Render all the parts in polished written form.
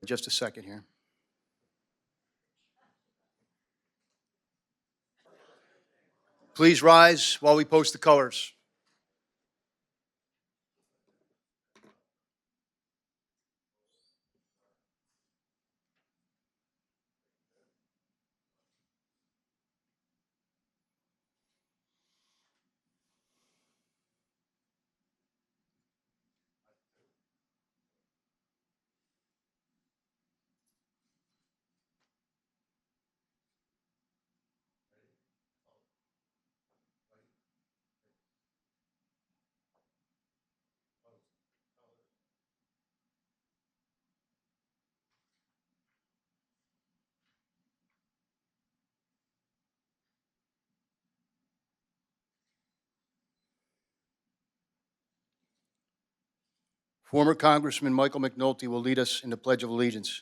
Just a second here. Please rise while we post the colors. Former Congressman Michael McNulty will lead us in the Pledge of Allegiance.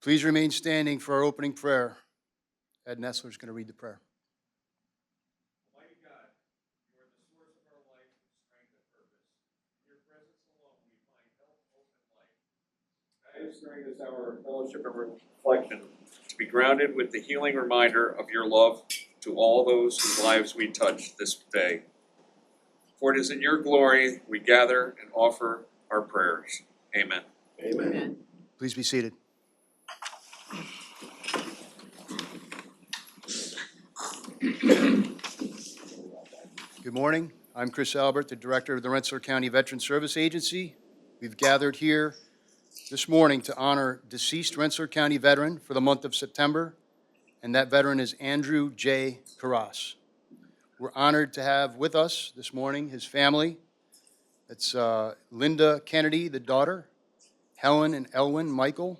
Please remain standing for our opening prayer. Ed Nessler is going to read the prayer. Almighty God, you are the source of our life, strength, and purpose. In your presence alone we find health, hope, and life. Guide us during this hour of fellowship and reflection to be grounded with the healing reminder of your love to all those whose lives we touch this day. For it is in your glory we gather and offer our prayers. Amen. Amen. Please be seated. Good morning. I'm Chris Albert, the Director of the Rensselaer County Veteran Service Agency. We've gathered here this morning to honor deceased Rensselaer County veteran for the month of September, and that veteran is Andrew J. Carras. We're honored to have with us this morning his family. It's Linda Kennedy, the daughter, Helen and Elwyn Michael,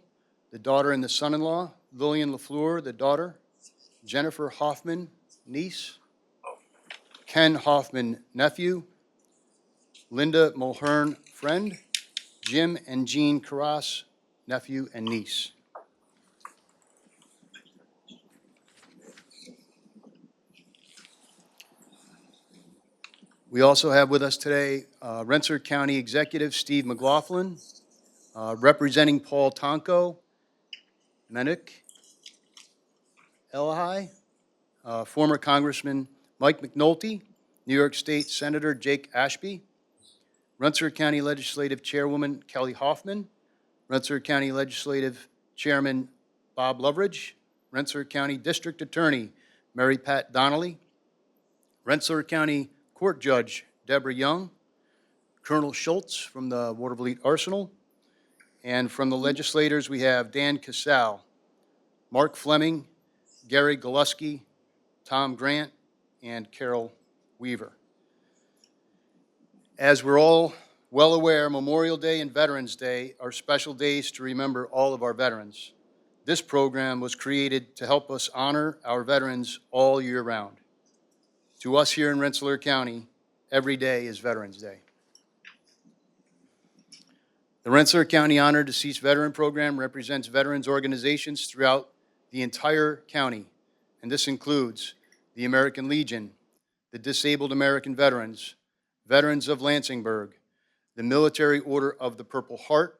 the daughter and the son-in-law, Lillian LaFleur, the daughter, Jennifer Hoffman, niece, Ken Hoffman, nephew, Linda Mulhern, friend, Jim and Jean Carras, nephew and niece. We also have with us today Rensselaer County Executive Steve McLaughlin, representing Paul Tonko, Menik, Elahai, former Congressman Mike McNulty, New York State Senator Jake Ashby, Rensselaer County Legislative Chairwoman Kelly Hoffman, Rensselaer County Legislative Chairman Bob Loveridge, Rensselaer County District Attorney Mary Pat Donnelly, Rensselaer County Court Judge Deborah Young, Colonel Schultz from the Watervliet Arsenal, and from the legislators we have Dan Casal, Mark Fleming, Gary Goluski, Tom Grant, and Carol Weaver. As we're all well aware, Memorial Day and Veterans Day are special days to remember all of our veterans. This program was created to help us honor our veterans all year round. To us here in Rensselaer County, every day is Veterans Day. The Rensselaer County Honored Deceased Veteran Program represents veterans organizations throughout the entire county, and this includes the American Legion, the Disabled American Veterans, Veterans of Lansingburg, the Military Order of the Purple Heart,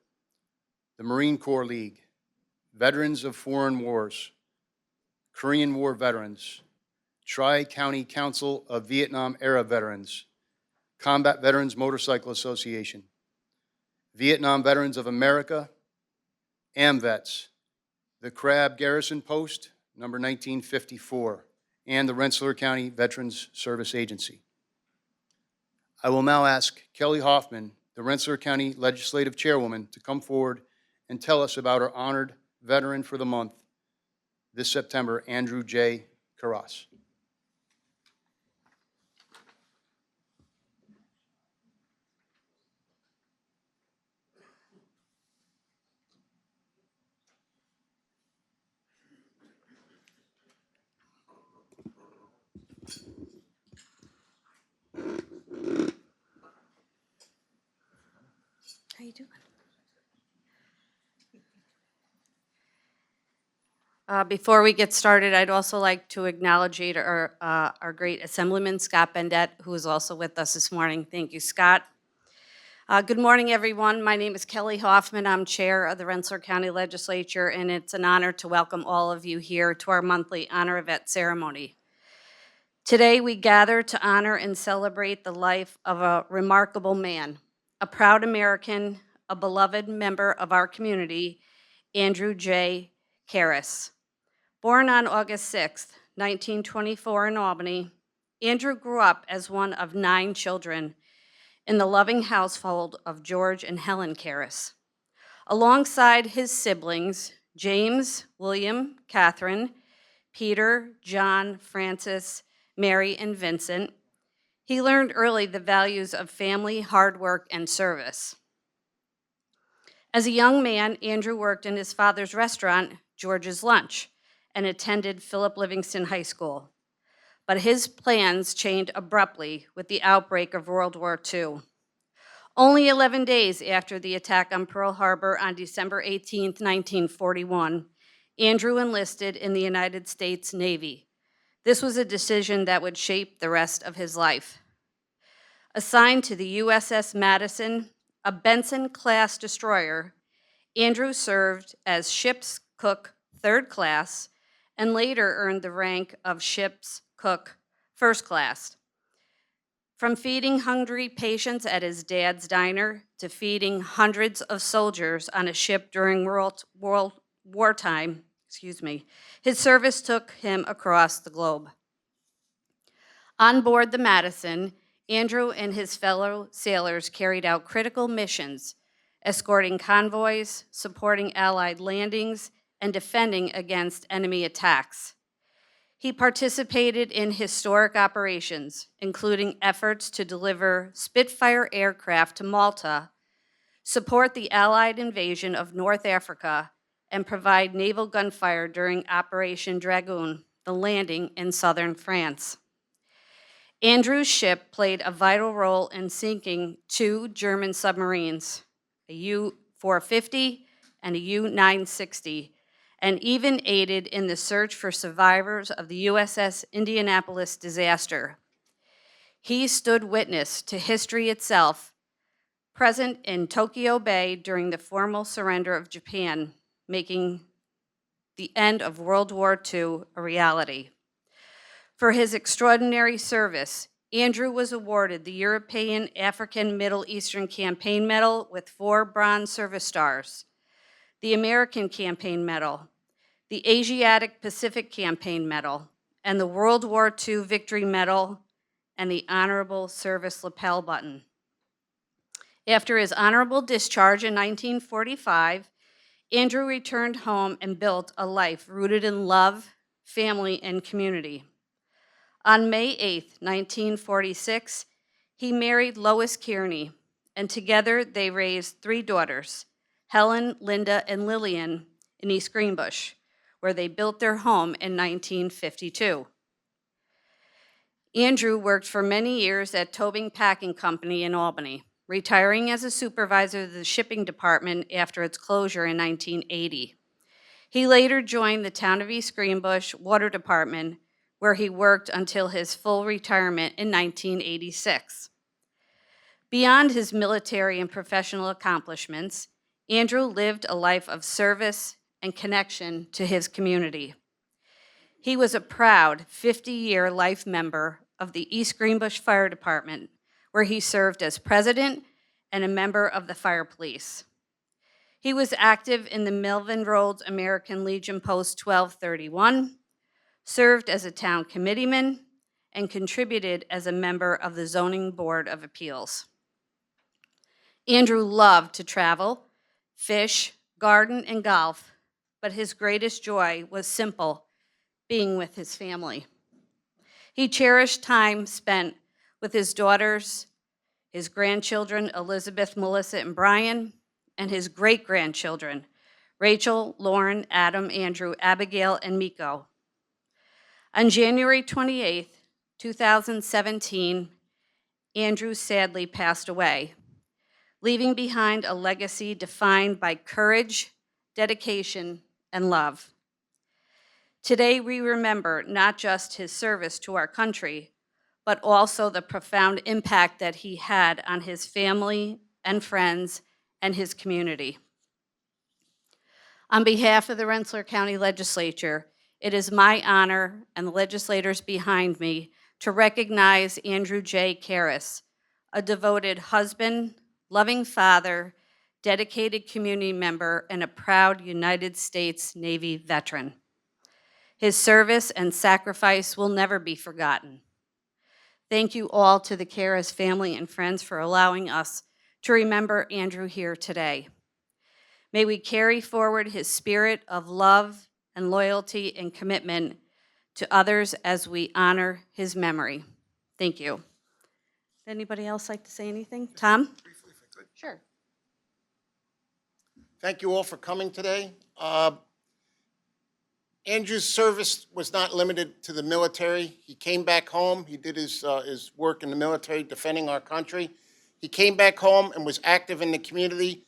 the Marine Corps League, Veterans of Foreign Wars, Korean War Veterans, Tri-County Council of Vietnam-Era Veterans, Combat Veterans Motorcycle Association, Vietnam Veterans of America, AMVETS, the Crab Garrison Post, number 1954, and the Rensselaer County Veterans Service Agency. I will now ask Kelly Hoffman, the Rensselaer County Legislative Chairwoman, to come forward and tell us about our honored veteran for the month this September, Andrew J. Carras. How you doing? Before we get started, I'd also like to acknowledge our great Assemblyman, Scott Bendet, who is also with us this morning. Thank you, Scott. Good morning, everyone. My name is Kelly Hoffman. I'm Chair of the Rensselaer County Legislature, and it's an honor to welcome all of you here to our monthly Honor a Vet ceremony. Today, we gather to honor and celebrate the life of a remarkable man, a proud American, a beloved member of our community, Andrew J. Carras. Born on August 6, 1924 in Albany, Andrew grew up as one of 9 children in the loving household of George and Helen Carras. Alongside his siblings, James, William, Catherine, Peter, John, Francis, Mary, and Vincent, he learned early the values of family, hard work, and service. As a young man, Andrew worked in his father's restaurant, George's Lunch, and attended Philip Livingston High School. But his plans changed abruptly with the outbreak of World War II. Only 11 days after the attack on Pearl Harbor on December 18, 1941, Andrew enlisted in the United States Navy. This was a decision that would shape the rest of his life. Assigned to the USS Madison, a Benson-class destroyer, Andrew served as ship's cook 3rd class and later earned the rank of ship's cook 1st class. From feeding hungry patients at his dad's diner to feeding hundreds of soldiers on a ship during World Wartime, his service took him across the globe. On board the Madison, Andrew and his fellow sailors carried out critical missions, escorting convoys, supporting Allied landings, and defending against enemy attacks. He participated in historic operations, including efforts to deliver Spitfire aircraft to Malta, support the Allied invasion of North Africa, and provide naval gunfire during Operation Dragoon, the landing in southern France. Andrew's ship played a vital role in sinking 2 German submarines, a U-450 and a U-960, and even aided in the search for survivors of the USS Indianapolis disaster. He stood witness to history itself, present in Tokyo Bay during the formal surrender of Japan, making the end of World War II a reality. For his extraordinary service, Andrew was awarded the European African Middle Eastern Campaign Medal with 4 Bronze Service Stars, the American Campaign Medal, the Asiatic Pacific Campaign Medal, and the World War II Victory Medal, and the Honorable Service Lapel Button. After his honorable discharge in 1945, Andrew returned home and built a life rooted in love, family, and community. On May 8, 1946, he married Lois Kearney, and together they raised 3 daughters, Helen, Linda, and Lillian, in East Greenbush, where they built their home in 1952. Andrew worked for many years at Tobing Packing Company in Albany, retiring as a supervisor of the shipping department after its closure in 1980. He later joined the Town of East Greenbush Water Department, where he worked until his full retirement in 1986. Beyond his military and professional accomplishments, Andrew lived a life of service and connection to his community. He was a proud 50-year life member of the East Greenbush Fire Department, where he served as president and a member of the fire police. He was active in the Melvin Rhodes American Legion Post 1231, served as a town committeeman, and contributed as a member of the Zoning Board of Appeals. Andrew loved to travel, fish, garden, and golf, but his greatest joy was simple, being with his family. He cherished time spent with his daughters, his grandchildren, Elizabeth, Melissa, and Brian, and his great-grandchildren, Rachel, Lauren, Adam, Andrew, Abigail, and Miko. On January 28, 2017, Andrew sadly passed away, leaving behind a legacy defined by courage, dedication, and love. Today, we remember not just his service to our country, but also the profound impact that he had on his family and friends and his community. On behalf of the Rensselaer County Legislature, it is my honor and the legislators behind me to recognize Andrew J. Carras, a devoted husband, loving father, dedicated community member, and a proud United States Navy veteran. His service and sacrifice will never be forgotten. Thank you all to the Carras family and friends for allowing us to remember Andrew here today. May we carry forward his spirit of love and loyalty and commitment to others as we honor his memory. Thank you. Anybody else like to say anything? Tom? Briefly, if I could. Sure. Thank you all for coming today. Andrew's service was not limited to the military. He came back home. He did his work in the military defending our country. He came back home and was active in the community,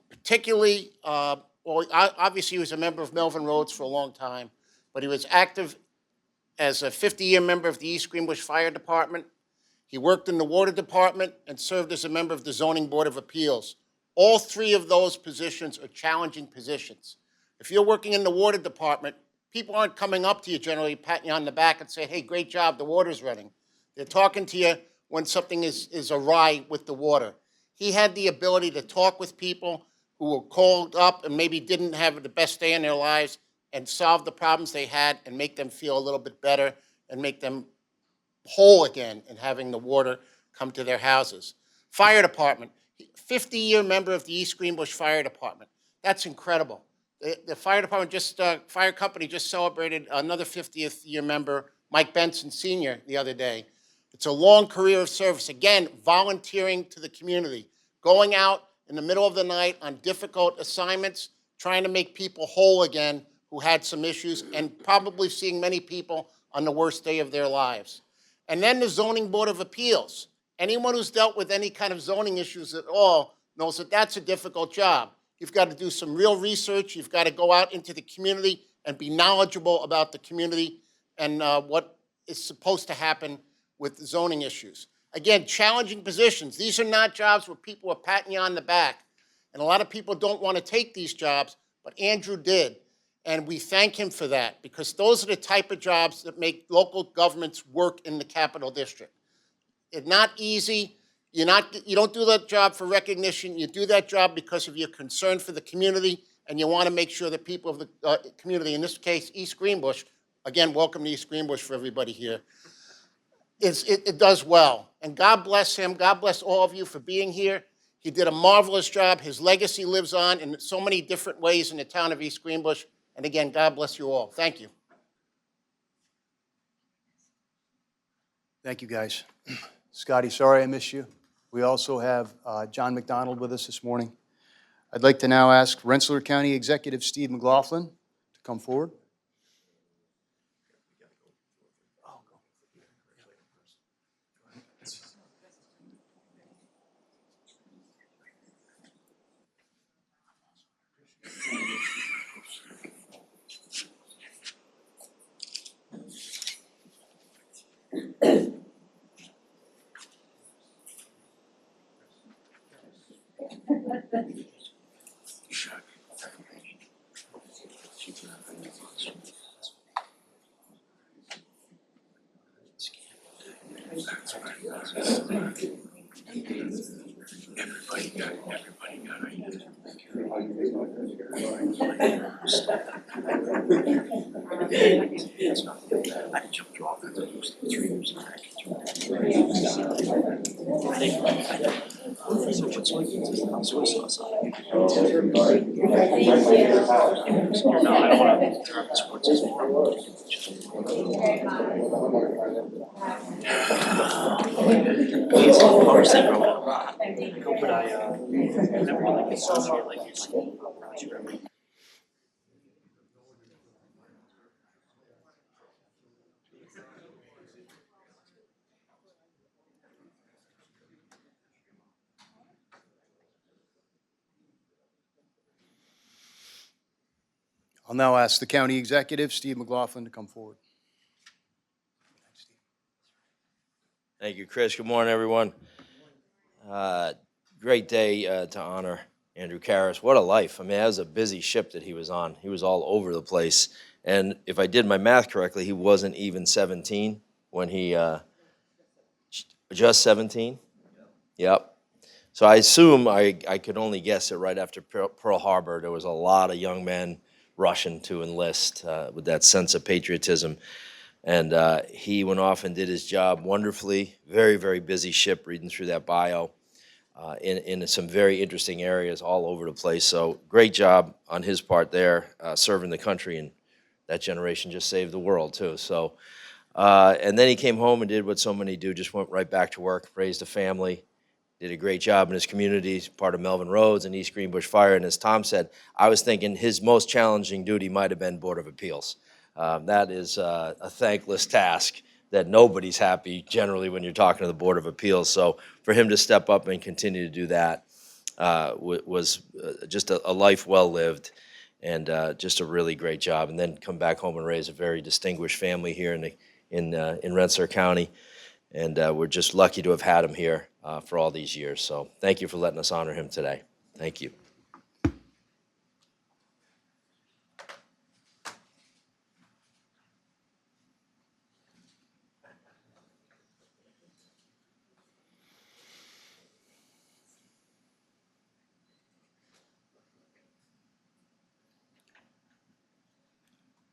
particularly, obviously he was a member of Melvin Rhodes for a long time, but he was active as a 50-year member of the East Greenbush Fire Department. He worked in the Water Department and served as a member of the Zoning Board of Appeals. All three of those positions are challenging positions. If you're working in the Water Department, people aren't coming up to you generally, patting you on the back and saying, hey, great job, the water's running. They're talking to you when something is awry with the water. He had the ability to talk with people who were called up and maybe didn't have the best day in their lives and solve the problems they had and make them feel a little bit better and make them whole again in having the water come to their houses. Fire Department, 50-year member of the East Greenbush Fire Department. That's incredible. The fire department fire company just celebrated another 50th year member, Mike Benson Sr., the other day. It's a long career of service. Again, volunteering to the community, going out in the middle of the night on difficult assignments, trying to make people whole again who had some issues, and probably seeing many people on the worst day of their lives. And then the Zoning Board of Appeals. Anyone who's dealt with any kind of zoning issues at all knows that that's a difficult job. You've got to do some real research. You've got to go out into the community and be knowledgeable about the community and what is supposed to happen with zoning issues. Again, challenging positions. These are not jobs where people are patting you on the back. And a lot of people don't want to take these jobs, but Andrew did. And we thank him for that, because those are the type of jobs that make local governments work in the Capital District. It's not easy. You don't do that job for recognition. You do that job because of your concern for the community, and you want to make sure that people of the community, in this case, East Greenbush, again, welcome to East Greenbush for everybody here, it does well. And God bless him. God bless all of you for being here. He did a marvelous job. His legacy lives on in so many different ways in the town of East Greenbush. And again, God bless you all. Thank you. Thank you, guys. Scotty, sorry I missed you. We also have John McDonald with us this morning. I'd like to now ask Rensselaer County Executive Steve McLaughlin to come forward. I'll now ask the county executive, Steve McLaughlin, to come forward. Thank you, Chris. Good morning, everyone. Great day to honor Andrew Carras. What a life. I mean, that was a busy ship that he was on. He was all over the place. And if I did my math correctly, he wasn't even 17 when he, just 17? Yep. So I assume I could only guess that right after Pearl Harbor, there was a lot of young men rushing to enlist with that sense of patriotism. And he went off and did his job wonderfully. Very, very busy ship, reading through that bio in some very interesting areas all over the place. So great job on his part there, serving the country, and that generation just saved the world too. So, and then he came home and did what so many do, just went right back to work, raised a family, did a great job in his community, part of Melvin Roads and East Greenbush Fire. And as Tom said, I was thinking his most challenging duty might have been Board of Appeals. That is a thankless task that nobody's happy generally when you're talking to the Board of Appeals. So for him to step up and continue to do that was just a life well lived, and just a really great job. And then come back home and raise a very distinguished family here in Rensselaer County. And we're just lucky to have had him here for all these years. So thank you for letting us honor him today. Thank you.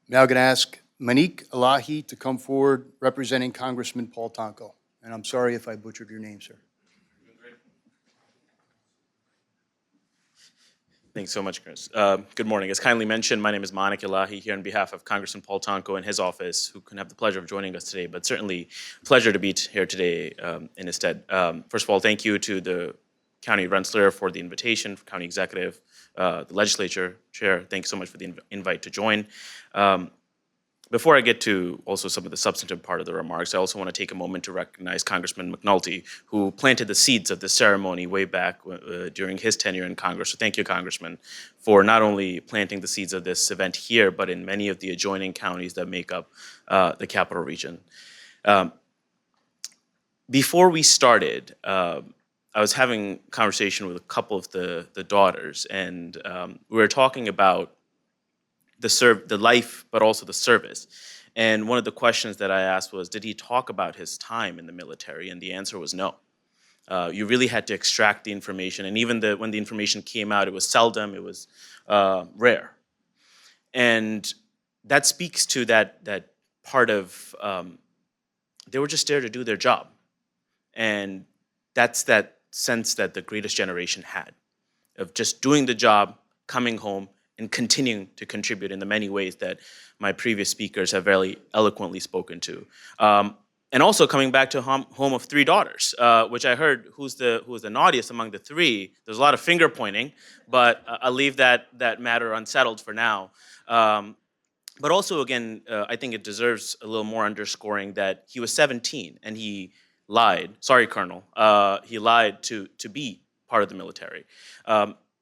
Now going to ask Monique Elahi to come forward representing Congressman Paul Tonko. And I'm sorry if I butchered your name, sir. Thanks so much, Chris. Good morning. As kindly mentioned, my name is Monica Elahi here on behalf of Congressman Paul Tonko and his office, who couldn't have the pleasure of joining us today, but certainly pleasure to be here today in his stead. First of all, thank you to the County of Rensselaer for the invitation, for County Executive, the Legislature Chair. Thanks so much for the invite to join. Before I get to also some of the substantive part of the remarks, I also want to take a moment to recognize Congressman McNulty, who planted the seeds of this ceremony way back during his tenure in Congress. So thank you, Congressman, for not only planting the seeds of this event here, but in many of the adjoining counties that make up the Capital Region. Before we started, I was having a conversation with a couple of the daughters, and we were talking about the life, but also the service. And one of the questions that I asked was, did he talk about his time in the military? And the answer was no. You really had to extract the information. And even when the information came out, it was seldom, it was rare. And that speaks to that part of, they were just there to do their job. And that's that sense that the greatest generation had, of just doing the job, coming home, and continuing to contribute in the many ways that my previous speakers have very eloquently spoken to. And also coming back to home of 3 daughters, which I heard who's the naughtiest among the 3. There's a lot of finger pointing, but I'll leave that matter unsettled for now. But also, again, I think it deserves a little more underscoring that he was 17 and he lied. Sorry, Colonel. He lied to be part of the military.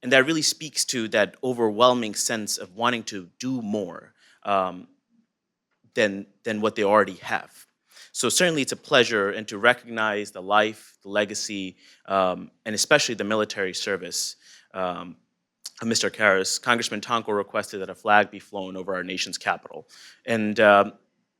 And that really speaks to that overwhelming sense of wanting to do more than what they already have. So certainly it's a pleasure, and to recognize the life, the legacy, and especially the military service of Mr. Carras. Congressman Tonko requested that a flag be flown over our nation's capital. And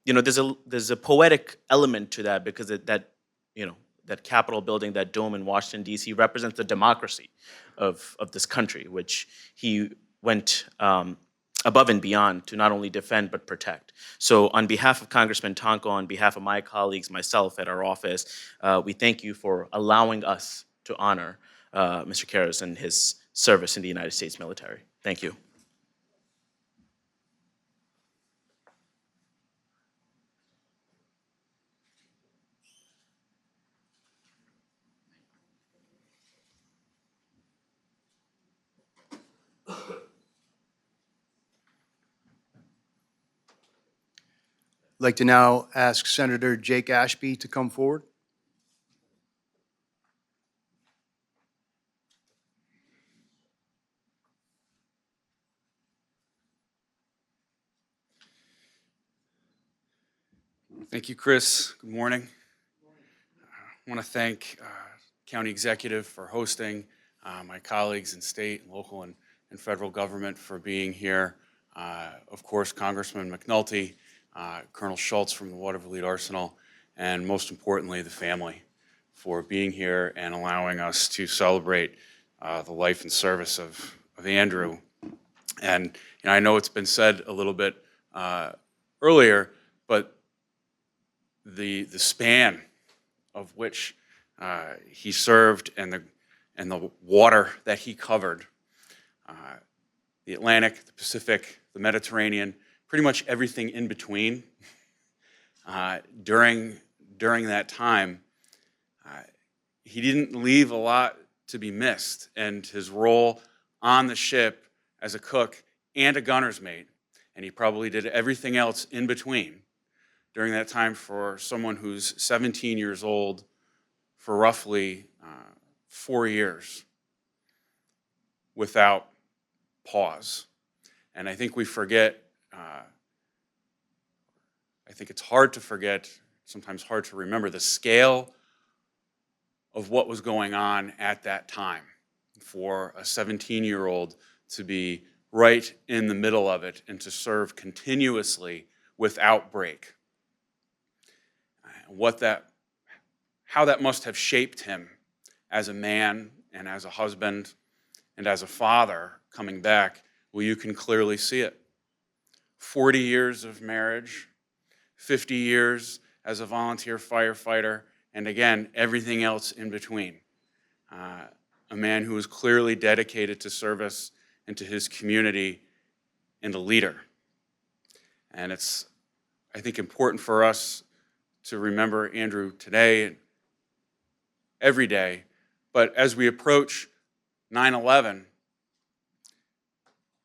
there's a poetic element to that, because that Capitol building, that dome in Washington, D.C., represents the democracy of this country, which he went above and beyond to not only defend but protect. So on behalf of Congressman Tonko, on behalf of my colleagues, myself at our office, we thank you for allowing us to honor Mr. Carras and his service in the United States military. Thank you. I'd like to now ask Senator Jake Ashby to come forward. Thank you, Chris. Good morning. I want to thank County Executive for hosting, my colleagues in state, local, and federal government for being here. Of course, Congressman McNulty, Colonel Schultz from the Waterville Lead Arsenal, and most importantly, the family for being here and allowing us to celebrate the life and service of Andrew. And I know it's been said a little bit earlier, but the span of which he served and the water that he covered, the Atlantic, the Pacific, the Mediterranean, pretty much everything in between. During that time, he didn't leave a lot to be missed, and his role on the ship as a cook and a gunner's mate, and he probably did everything else in between during that time for someone who's 17 years old for roughly 4 years without pause. And I think we forget, I think it's hard to forget, sometimes hard to remember the scale of what was going on at that time for a 17-year-old to be right in the middle of it and to serve continuously without break. How that must have shaped him as a man and as a husband and as a father coming back, well, you can clearly see it. 40 years of marriage, 50 years as a volunteer firefighter, and again, everything else in between. A man who was clearly dedicated to service and to his community and a leader. And it's, I think, important for us to remember Andrew today and every day. But as we approach 9/11,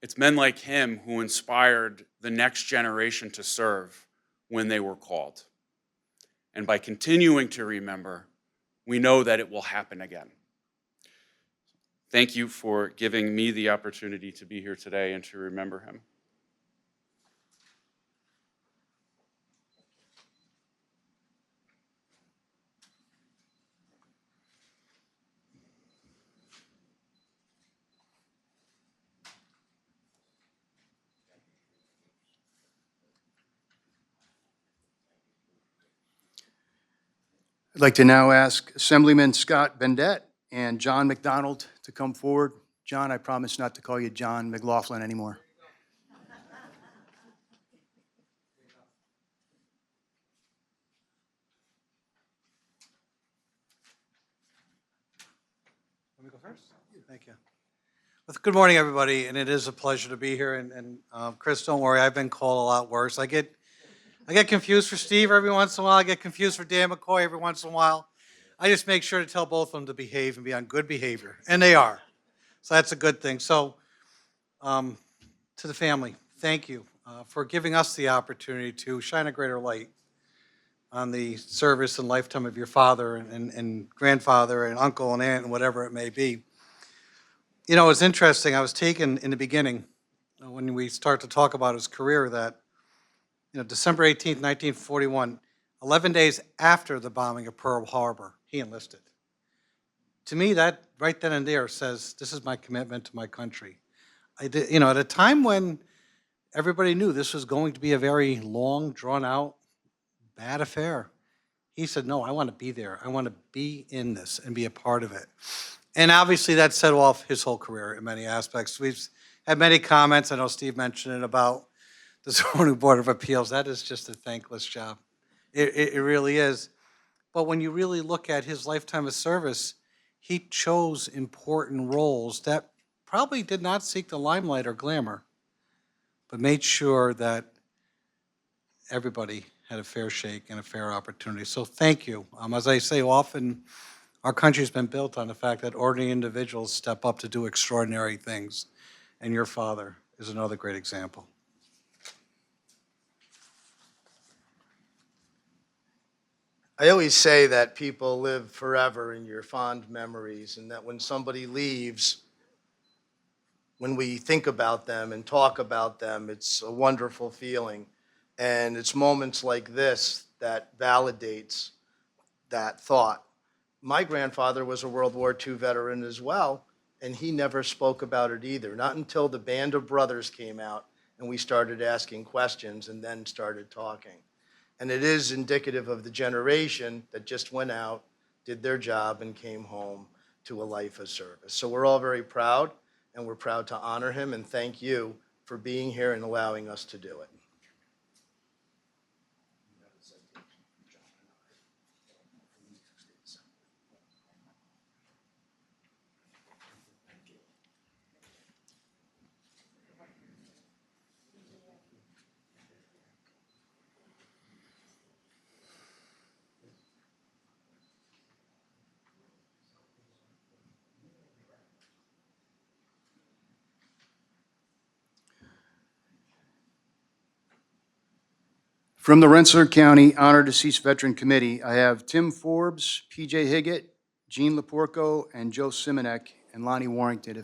it's men like him who inspired the next generation to serve when they were called. And by continuing to remember, we know that it will happen again. Thank you for giving me the opportunity to be here today and to remember him. I'd like to now ask Assemblyman Scott Bendett and John McDonald to come forward. John, I promise not to call you John McLaughlin anymore. Let me go first? Thank you. Well, good morning, everybody, and it is a pleasure to be here. And Chris, don't worry, I've been called a lot worse. I get confused for Steve every once in a while. I get confused for Dan McCoy every once in a while. I just make sure to tell both of them to behave and be on good behavior, and they are. So that's a good thing. So to the family, thank you for giving us the opportunity to shine a greater light on the service and lifetime of your father and grandfather and uncle and aunt and whatever it may be. You know, it's interesting. I was taken in the beginning when we start to talk about his career that, you know, December 18th, 1941, 11 days after the bombing of Pearl Harbor, he enlisted. To me, that right then and there says, this is my commitment to my country. I did, you know, at a time when everybody knew this was going to be a very long, drawn-out, bad affair, he said, no, I want to be there. I want to be in this and be a part of it. And obviously that set off his whole career in many aspects. We've had many comments, I know Steve mentioned it, about the zoning board of appeals. That is just a thankless job. It really is. But when you really look at his lifetime of service, he chose important roles that probably did not seek the limelight or glamour, but made sure that everybody had a fair shake and a fair opportunity. So thank you. As I say often, our country's been built on the fact that ordinary individuals step up to do extraordinary things, and your father is another great example. I always say that people live forever in your fond memories, and that when somebody leaves, when we think about them and talk about them, it's a wonderful feeling. And it's moments like this that validates that thought. My grandfather was a World War II veteran as well, and he never spoke about it either. Not until the Band of Brothers came out and we started asking questions and then started talking. And it is indicative of the generation that just went out, did their job, and came home to a life of service. So we're all very proud, and we're proud to honor him, and thank you for being here and allowing us to do it. From the Rensselaer County Honor Deceased Veteran Committee, I have Tim Forbes, PJ Higgett, Jean Leporco, and Joe Simonek, and Lonnie Warrington.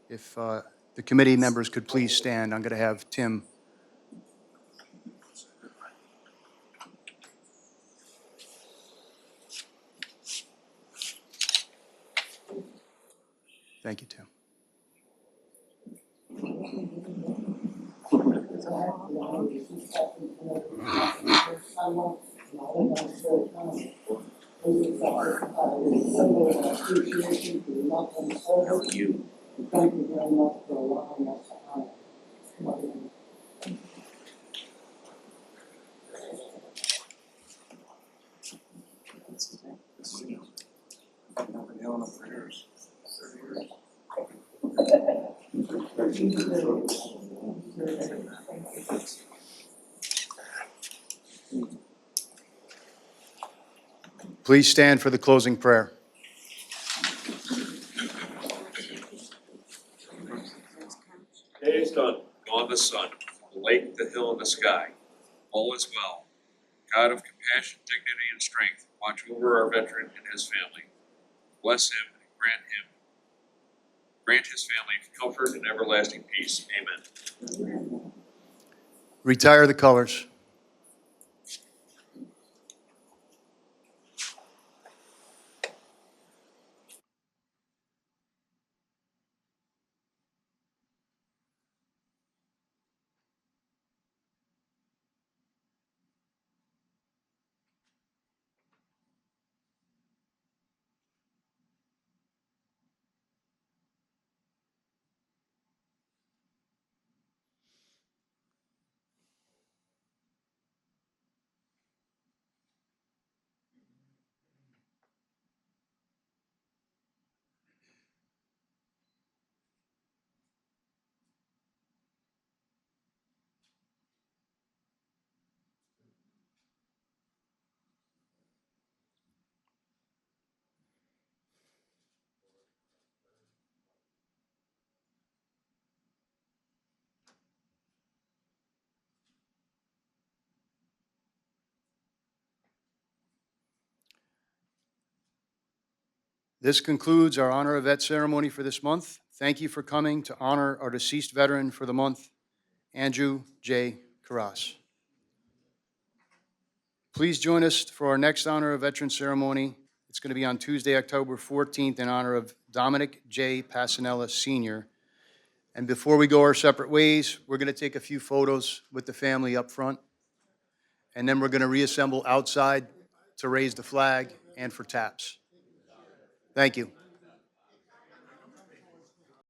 If the committee members could please stand, I'm going to have Tim. Thank you, Tim. Thank you very much for allowing us to honor. Please stand for the closing prayer. Day is done, gone the sun, the lake, the hill, and the sky. All is well. God of compassion, dignity, and strength, watch over our veteran and his family. Bless him and grant his family comfort and everlasting peace. Amen. Retire the colors. This concludes our Honor of Vet ceremony for this month. Thank you for coming to honor our deceased veteran for the month, Andrew J. Carras. Please join us for our next Honor of Veteran ceremony. It's going to be on Tuesday, October 14th, in honor of Dominic J. Passanella Sr. And before we go our separate ways, we're going to take a few photos with the family up front, and then we're going to reassemble outside to raise the flag and for taps. Thank you.